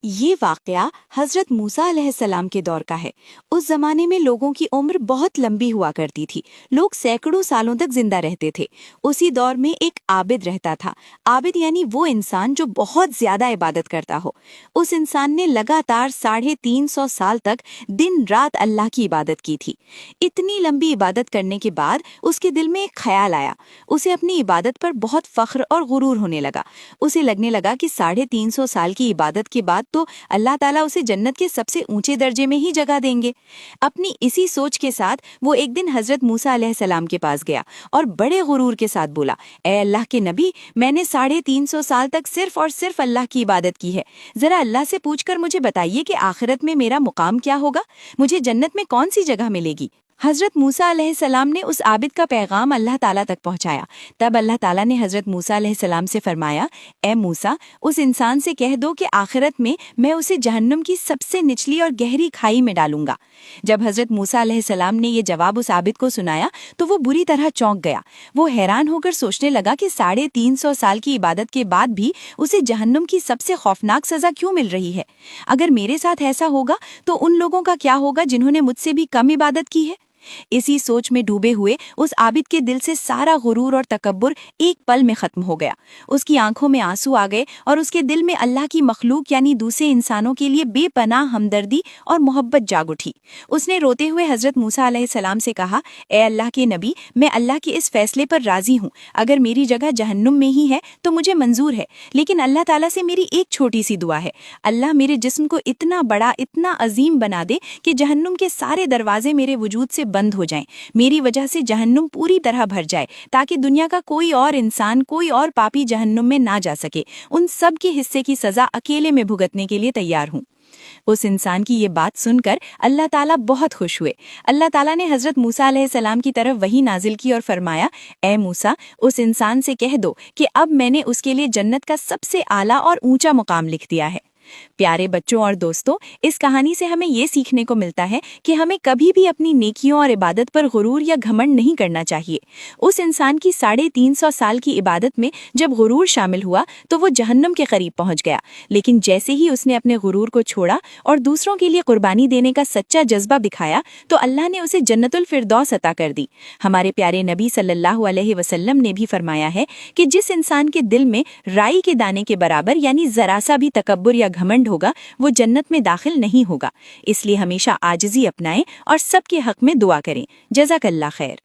یہ واقعہ حضرت موسیٰ علیہ السلام کے دور کا ہے۔ اس زمانے میں لوگوں کی عمر بہت لمبی ہوا کرتی تھی، لوگ سینکڑوں سالوں تک زندہ رہتے تھے۔ اسی دور میں ایک عابد رہتا تھا۔ عابد یعنی وہ انسان جو بہت زیادہ عبادت کرتا ہو۔ اس انسان نے لگاتار 350 سال تک دن رات اللہ کی عبادت کی تھی۔ اتنی لمبی عبادت کرنے کے بعد اس کے دل میں ایک خیال آیا۔ اسے اپنی عبادت پر بہت فخر اور غرور ہونے لگا۔ اسے لگنے لگا کہ 350 سال کی عبادت کے بعد تو اللہ تعالیٰ اسے جنت کے سب سے اونچے درجے میں ہی جگہ دیں گے۔ اپنی اسی سوچ کے ساتھ وہ ایک دن حضرت موسیٰ علیہ السلام کے پاس گیا اور بڑے غرور کے ساتھ بولا، اے اللہ کے نبی، میں نے 350 سال تک صرف اور صرف اللہ کی عبادت کی ہے۔ ذرا اللہ سے پوچھ کر مجھے بتائیے کہ آخرت میں میرا مقام کیا ہوگا، مجھے جنت میں کون سی جگہ ملے گی۔ حضرت موسیٰ علیہ السلام نے اس عابد کا پیغام اللہ تعالیٰ تک پہنچایا۔ تب اللہ تعالیٰ نے حضرت موسیٰ علیہ السلام سے فرمایا، اے موسیٰ، اس انسان سے کہہ دو کہ آخرت میں اسے جہنم کی سب سے نچلی اور گہری کھائی میں ڈالوں گا۔ جب حضرت موسیٰ علیہ السلام نے یہ جواب اس عابد کو سنایا تو وہ بری طرح چونک گیا۔ وہ حیران ہو کر سوچنے لگا کہ 350 سال کی عبادت کے بعد بھی اسے جہنم کی سب سے خوفناک سزا کیوں مل رہی ہے؟ اگر میرے ساتھ ایسا ہوگا تو ان لوگوں کا کیا ہوگا جنہوں نے مجھ سے بھی کم عبادت کی ہے؟ اسی سوچ میں ڈوبے ہوئے اس عابد کے دل سے سارا غرور اور تکبر ایک پل میں ختم ہو گیا۔ اس کی آنکھوں میں آنسو آ گئے اور اس کے دل میں اللہ کی مخلوق یعنی دوسرے انسانوں کے لیے بے پناہ ہمدردی اور محبت جاگ اٹھی۔ اس نے روتے ہوئے حضرت موسیٰ علیہ السلام سے کہا، اے اللہ کے نبی، میں اللہ کے اس فیصلے پر راضی ہوں۔ اگر میری جگہ جہنم میں ہی ہے تو مجھے منظور ہے، لیکن اللہ تعالیٰ سے میری ایک چھوٹی سی دعا ہے۔ اللہ میرے جسم کو اتنا بڑا، اتنا عظیم بنا دے کہ جہنم کے سارے دروازے میرے وجود سے بند ہو جائیں، میری وجہ سے جہنم پوری طرح بھر جائے، تاکہ دنیا کا کوئی اور انسان، کوئی اور پاپی جہنم میں نہ جا سکے۔ ان سب کے حصے کی سزا اکیلے میں بھگتنے کے لیے تیار ہوں۔ اس انسان کی یہ بات سن کر اللہ تعالیٰ بہت خوش ہوئے۔ اللہ تعالیٰ نے حضرت موسیٰ علیہ السلام کی طرف وحی نازل کی اور فرمایا، اے موسیٰ، اس انسان سے کہہ دو کہ اب میں نے اس کے لیے جنت کا سب سے اعلیٰ اور اونچا مقام لکھ دیا ہے۔ پیارے بچوں اور دوستوں، اس کہانی سے ہمیں یہ سیکھنے کو ملتا ہے کہ ہمیں کبھی بھی اپنی نیکیوں اور عبادت پر غرور یا گھمنڈ نہیں کرنا چاہیے۔ اس انسان کی 350 سال کی عبادت میں جب غرور شامل ہوا تو وہ جہنم کے قریب پہنچ گیا، لیکن جیسے ہی اس نے اپنے غرور کو چھوڑا اور دوسروں کے لیے قربانی دینے کا سچا جذبہ دکھایا تو اللہ نے اسے جنت الفردوس عطا کر دی۔ ہمارے پیارے نبی صلی اللہ علیہ وسلم نے بھی فرمایا ہے کہ جس انسان کے دل میں رائی کے دانے کے برابر یعنی ذرا سا بھی تکبر یا گھمنڈ ہوگا وہ جنت میں داخل نہیں ہوگا۔ اس لیے ہمیشہ عاجزی اپنائیں اور سب کے حق میں دعا کریں۔ جزاک اللہ خیر۔